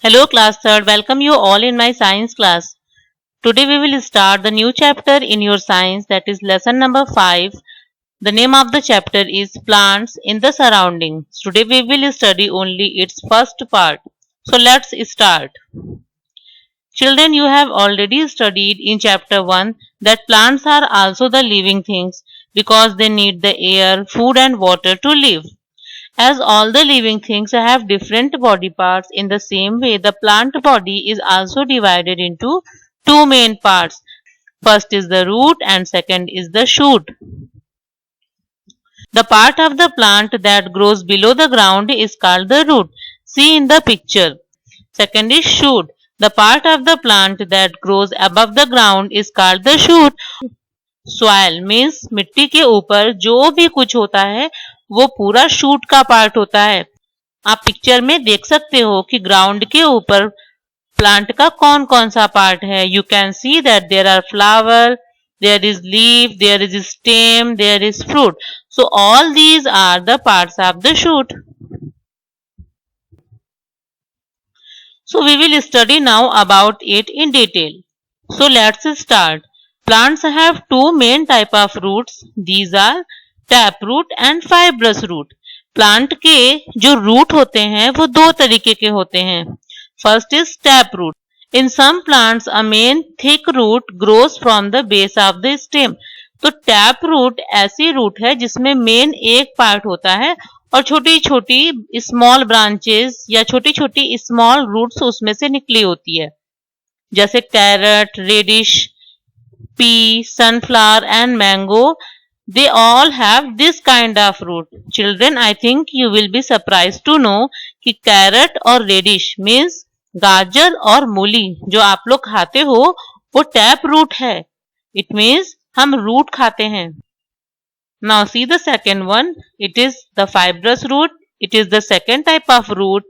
Hello class 3rd, welcome you all in my science class. Today we will start the new chapter in your science, that is lesson number 5. The name of the chapter is Plants in the Surroundings. Today we will study only its first part. So let's start. Children, you have already studied in chapter 1 that plants are also the living things because they need the air, food and water to live. As all the living things have different body parts, in the same way the plant body is also divided into two main parts. First is the root and second is the shoot. The part of the plant that grows below the ground is called the root. See in the picture. Second is shoot. The part of the plant that grows above the ground is called the shoot. Soil means मिट्टी के ऊपर जो भी कुछ होता है वो पूरा शूट का पार्ट होता है। आप पिक्चर में देख सकते हो कि ग्राउंड के ऊपर प्लांट का कौन कौन सा पार्ट है। You can see that there are flower, there is leaf, there is stem, there is fruit. So all these are the parts of the shoot. So we will study now about it in detail. So let's start. Plants have two main type of roots. These are taproot and fibrous root. Plant के जो root होते हैं वो दो तरीके के होते हैं. First is taproot. In some plants a main thick root grows from the base of the stem. तो taproot ऐसी root है जिसमें main एक part होता है और छोटी छोटी स्मॉल ब्रांचेस या छोटी छोटी स्मॉल रूट्स उसमें से निकली होती है, जैसे carrot, radish, pea, sunflower and mango. They all have this kind of root. Children, I think you will be surprised to know कि कैरेट और रेडिश मीन्स गाजर और मूली जो आप लोग खाते हो वो टैप रूट है. इट मीन्स हम रूट खाते हैं. Now see the second one. It is the fibrous root. It is the second type of root.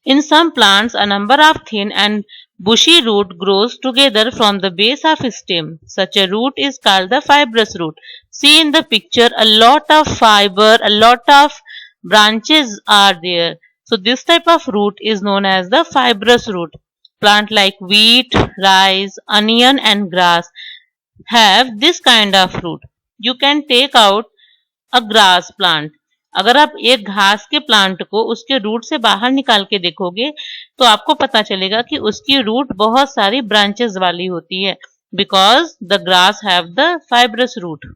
In some plants, a number of thin and bushy root grows together from the base of stem. Such a root is called the fibrous root. See in the picture, a lot of fiber, a lot of branches are there. So this type of root is known as the fibrous root. Plant like wheat, rice, onion and grass have this kind of root. You can take out a grass plant. अगर आप एक घास के plant को उसके root से बाहर निकाल के देखोगे तो आपको पता चलेगा कि उसकी रूट बहुत सारी ब्रांचेस वाली होती है, because the grass have the fibrous root.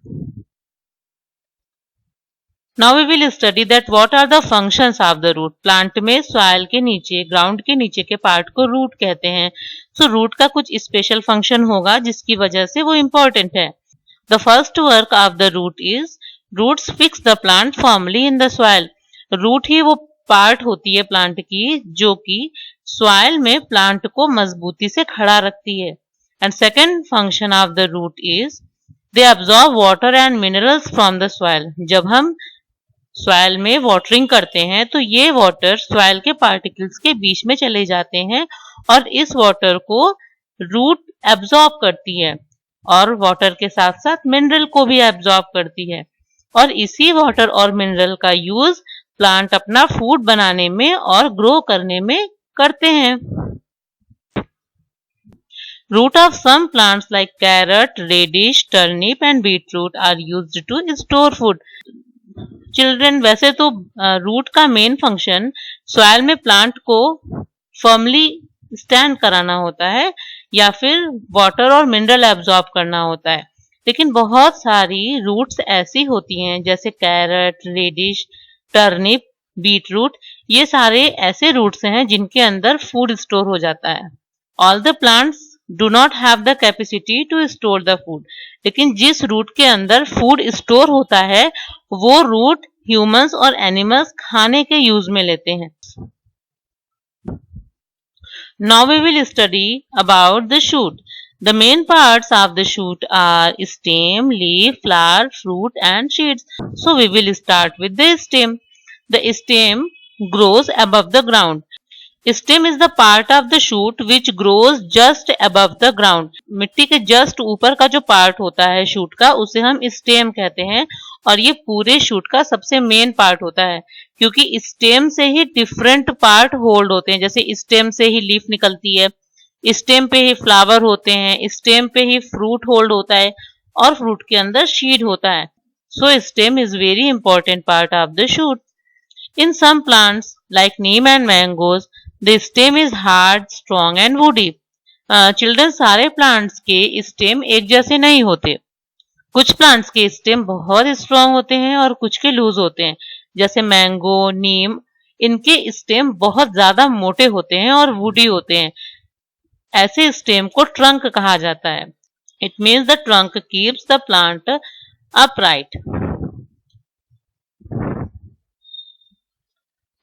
Now we will study that what are the functions of the root. Plant में सॉइल के नीचे, ग्राउंड के नीचे के पार्ट को रूट कहते हैं. सो रूट का कुछ स्पेशल फंक्शन होगा जिसकी वजह से वो इम्पोर्टेंट है. The first work of the root is roots fix the plant firmly in the soil. Root ही वो पार्ट होती है प्लांट की जो कि सॉइल में प्लांट को मजबूती से खड़ा रखती है. And second function of the root is they absorb water and minerals from the soil. जब हम सॉइल में वाटरिंग करते हैं तो ये वाटर सॉइल के पार्टिकल्स के बीच में चले जाते हैं और इस वाटर को रूट एब्जॉर्ब करती है और वाटर के साथ साथ मिनरल को भी एब्जॉर्ब करती है और इसी वाटर और मिनरल का यूज प्लांट अपना फूड बनाने में और ग्रो करने में करते हैं. Root of some plants like carrot, radish, turnip and beetroot are used to store food. Children, वैसे तो रूट का मेन फंक्शन सॉइल में प्लांट को फर्मली स्टैंड कराना होता है या फिर वाटर और मिनरल एब्जॉर्ब करना होता है, लेकिन बहुत सारी रूट्स ऐसी होती हैं जैसे कैरेट, रेडिश, टर्निप, बीटरूट, ये सारे ऐसे रूट्स हैं जिनके अंदर फूड स्टोर हो जाता है. All the plants do not have the capacity to store the food. लेकिन जिस रूट के अंदर फूड स्टोर होता है वो रूट ह्यूमंस और एनिमल्स खाने के यूज में लेते हैं. Now we will study about the shoot. The main parts of the shoot are stem, leaf, flower, fruit and seeds. So we will start with the stem. The stem grows above the ground. Stem is the part of the shoot which grows just above the ground. मिट्टी के just ऊपर का जो part होता है shoot का, उसे हम स्टेम कहते हैं, और ये पूरे शूट का सबसे मेन पार्ट होता है, क्योंकि स्टेम से ही डिफरेंट पार्ट होल्ड होते हैं। जैसे स्टेम से ही लीफ निकलती है, स्टेम पे ही फ्लावर होते हैं, स्टेम पे ही फ्रूट होल्ड होता है, और फ्रूट के अंदर सीड होता है। So stem is very important part of the shoot. In some plants like neem and mangoes, the stem is hard, strong and woody. Children, सारे प्लांट्स के स्टेम एक जैसे नहीं होते। कुछ प्लांट्स के स्टेम बहुत स्ट्रांग होते हैं और कुछ के लूज होते हैं। जैसे मैंगो, नीम, इनके स्टेम बहुत ज्यादा मोटे होते हैं और वुडी होते हैं। ऐसे स्टेम को ट्रंक कहा जाता है। It means the trunk keeps the plant upright.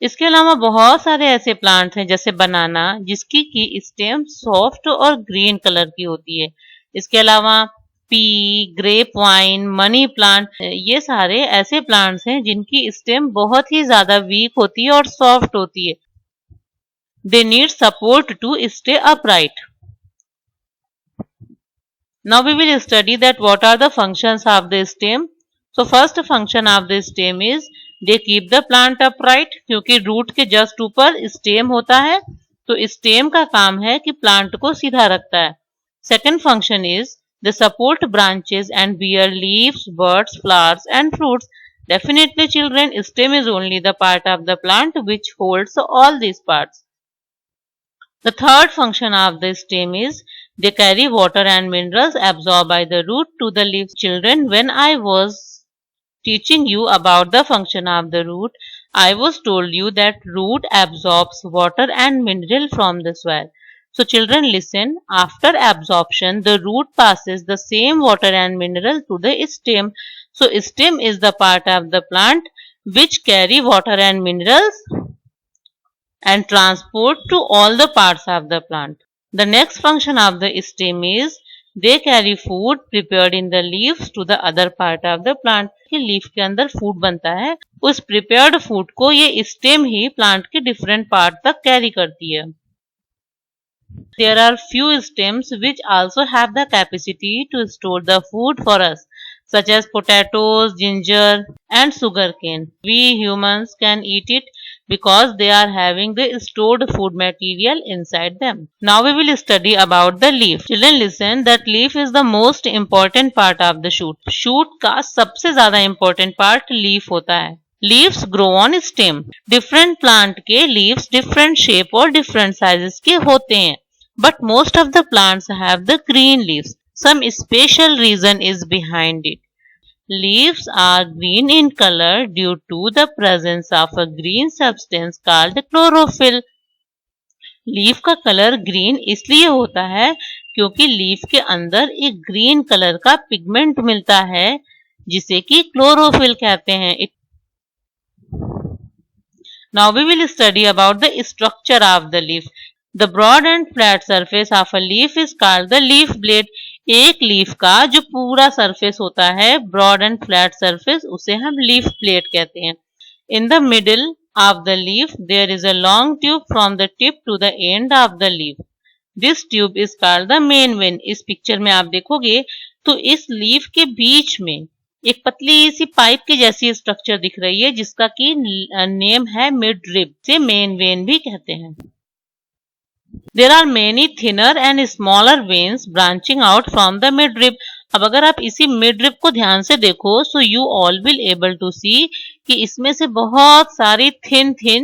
इसके अलावा बहुत सारे ऐसे प्लांट्स हैं जैसे बनाना, जिसकी की स्टेम सॉफ्ट और ग्रीन कलर की होती है। इसके अलावा pea, grape vine, money plant, ये सारे ऐसे प्लांट्स हैं जिनकी स्टेम बहुत ही ज्यादा वीक होती है और सॉफ्ट होती है। They need support to stay upright. Now we will study that what are the functions of the stem. So first function of the stem is they keep the plant upright. क्योंकि root के just ऊपर stem होता है, तो stem का काम है कि प्लांट को सीधा रखता है। Second function is they support branches and bear leaves, birds, flowers and fruits. Definitely children, stem is only the part of the plant which holds all these parts. The third function of the stem is they carry water and minerals absorbed by the root to the leaves. Children, when I was teaching you about the function of the root, I was told you that root absorbs water and mineral from the soil. So children, listen, after absorption, the root passes the same water and mineral to the stem. So stem is the part of the plant which carry water and minerals and transport to all the parts of the plant. The next function of the stem is they carry food prepared in the leaves to the other part of the plant. कि leaf के अंदर food बनता है, उस prepared food को ये stem ही plant के different part तक कैरी करती है। There are few stems which also have the capacity to store the food for us, such as potatoes, ginger and sugarcane. We humans can eat it because they are having the stored food material inside them. Now we will study about the leaf. Children, listen, that leaf is the most important part of the shoot. Shoot का सबसे ज़्यादा important part leaf होता है। Leaves grow on stem. Different plant के leaves different shape और different sizes के होते हैं. But most of the plants have the green leaves. Some special reason is behind it. Leaves are green in color due to the presence of a green substance called chlorophyll. Leaf का colour green इसलिए होता है क्योंकि leaf के अंदर एक green colour का pigment मिलता है जिसे कि क्लोरोफिल कहते हैं। Now we will study about the structure of the leaf. The broad and flat surface of a leaf is called the leaf blade. एक लीफ का जो पूरा सरफेस होता है, ब्रॉड एंड फ्लैट सरफेस, उसे हम लीफ प्लेट कहते हैं। In the middle of the leaf there is a long tube from the tip to the end of the leaf. This tube is called the main vein. इस picture में आप देखोगे तो इस लीफ के बीच में एक पतली सी पाइप की जैसी स्ट्रक्चर दिख रही है जिसका की नेम है मिड रिब, से मेन वेन भी कहते हैं। There are many thinner and smaller veins branching out from the midrib. अब अगर आप इसी midrib को ध्यान से देखो, so you all will able to see कि इसमें से बहुत सारी thin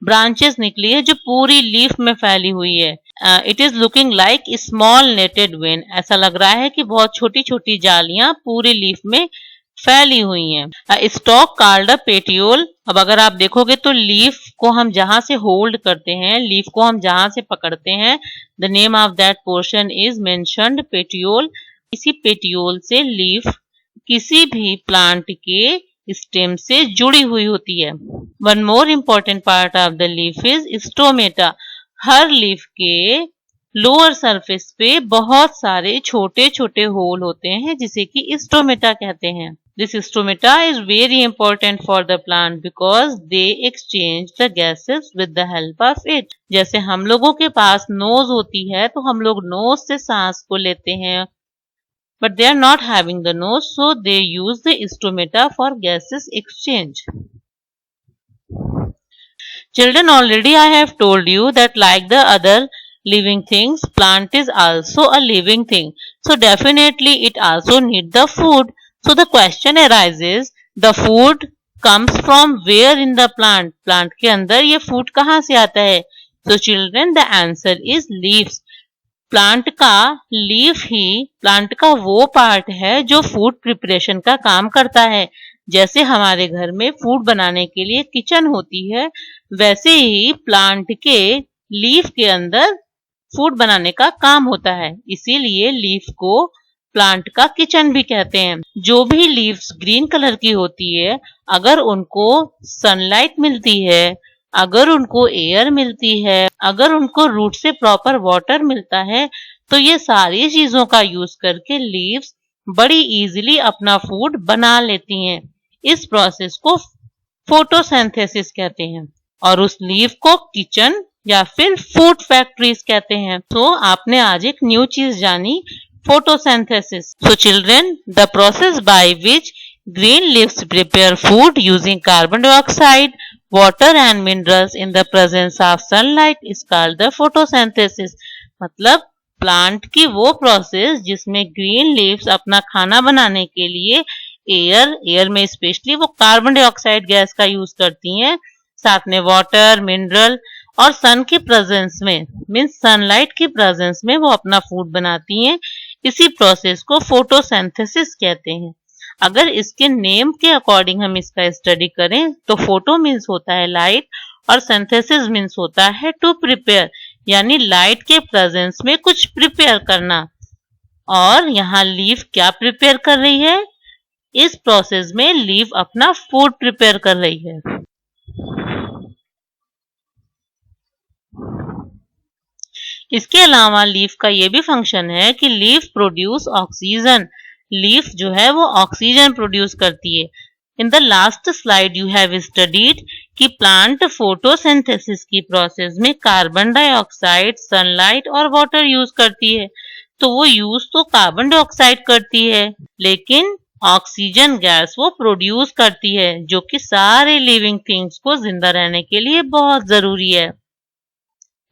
branches निकली है जो पूरी लीफ में फैली हुई है। It is looking like a small netted vein. ऐसा लग रहा है कि बहुत छोटी छोटी जालियां पूरी लीफ में फैली हुई हैं। Stock called a petiole. अब अगर आप देखोगे तो लीफ को हम जहां से होल्ड करते हैं, लीफ को हम जहां से पकड़ते हैं, the name of that portion is mentioned petiole. इसी पेटियोल से लीफ किसी भी प्लांट के स्टेम से जुड़ी हुई होती है। One more important part of the leaf is stomata. Her leaf के लोअर सरफेस पे बहुत सारे छोटे छोटे होल होते हैं जिसे कि स्टोमेटा कहते हैं। This stomata is very important for the plant because they exchange the gases with the help of it. जैसे हम लोगों के पास नोज होती है तो हम लोग नोज से सांस को लेते हैं, but they are not having the nose, so they use the stomata for gases exchange. Children, already I have told you that like the other living things, plant is also a living thing. So definitely it also need the food. So the question arises, the food comes from where in the plant? Plant के अंदर ये food कहाँ से आता है? So children, the answer is leaves. Plant का leaf ही plant का वो पार्ट है जो फूड प्रिपरेशन का काम करता है। जैसे हमारे घर में फूड बनाने के लिए किचन होती है, वैसे ही प्लांट के लीफ के अंदर फूड बनाने का काम होता है, इसीलिए लीफ को प्लांट का किचन भी कहते हैं। जो भी लीव्स ग्रीन कलर की होती है, अगर उनको सनलाइट मिलती है, अगर उनको एयर मिलती है, अगर उनको रूट से प्रॉपर वाटर मिलता है, तो ये सारी चीजों का यूज करके लीव्स बड़ी इजीली अपना फूड बना लेती हैं। इस प्रोसेस को फोटोसिंथेसिस कहते हैं और उस लीव को किचन या फिर फूड फैक्ट्रीज कहते हैं। तो आपने आज एक न्यू चीज जानी, photosynthesis. So children, the process by which green leaves prepare food using carbon dioxide, water and minerals in the presence of sunlight is called the photosynthesis. मतलब प्लांट की वो प्रोसेस जिसमें ग्रीन लीव्स अपना खाना बनाने के लिए एयर में स्पेशली वो कार्बन डाइऑक्साइड गैस का यूज करती हैं, साथ में वाटर, मिनरल और सन के प्रेजेंस में, मीन्स सनलाइट की प्रेजेंस में वो अपना फूड बनाती हैं। इसी प्रोसेस को फोटोसिंथेसिस कहते हैं। अगर इसके नेम के अकॉर्डिंग हम इसका स्टडी करें तो फोटो मीन्स होता है लाइट और सिंथेसिस मीन्स होता है टू प्रिपेयर, यानी लाइट के प्रेजेंस में कुछ प्रिपेयर करना। और यहाँ लीफ क्या प्रिपेयर कर रही है? इस प्रोसेस में लीफ अपना फूड प्रिपेयर कर रही है। इसके अलावा लीफ का ये भी फंक्शन है कि लीफ प्रोड्यूस ऑक्सीजन। लीफ जो है वो ऑक्सीजन प्रोड्यूस करती है। In the last slide you have studied कि प्लांट फोटोसिंथेसिस की प्रोसेस में कार्बन डाइऑक्साइड, सनलाइट और वाटर यूज करती है। तो वो यूज तो कार्बन डाइऑक्साइड करती है, लेकिन ऑक्सीजन गैस वो प्रोड्यूस करती है, जो कि सारे लिविंग थिंग्स को जिंदा रहने के लिए बहुत जरूरी है।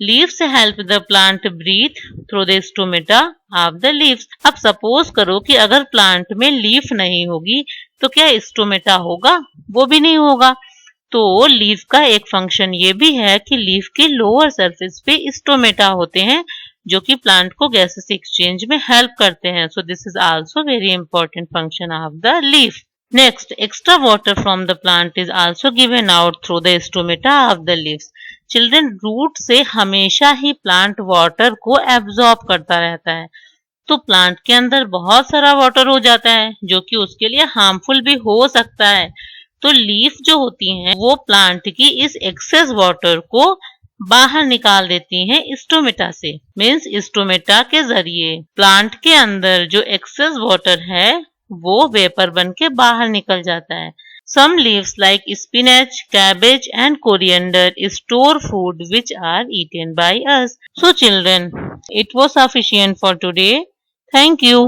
Leaves help the plant breathe through the stomata of the leaves. अब सपोज करो कि अगर प्लांट में लीफ नहीं होगी तो क्या स्टोमेटा होगा? वो भी नहीं होगा। तो लीफ का एक फंक्शन ये भी है कि लीफ के लोअर सरफेस पे स्टोमेटा होते हैं जो कि प्लांट को गैसेस एक्सचेंज में हेल्प करते हैं। So this is also very important function of the leaf. Next, extra water from the plant is also given out through the stomata of the leaves. Children, root से हमेशा ही plant water को absorb करता रहता है, तो plant के अंदर बहुत सारा वाटर हो जाता है जो कि उसके लिए हार्मफुल भी हो सकता है। तो लीफ जो होती हैं वो प्लांट की इस एक्सेस वाटर को बाहर निकाल देती हैं स्टोमेटा से। मीन्स स्टोमेटा के जरिए प्लांट के अंदर जो एक्सेस वाटर है वो वेपर बन के बाहर निकल जाता है। Some leaves like spinach, cabbage and coriander store food which are eaten by us. So children, it was sufficient for today. Thank you.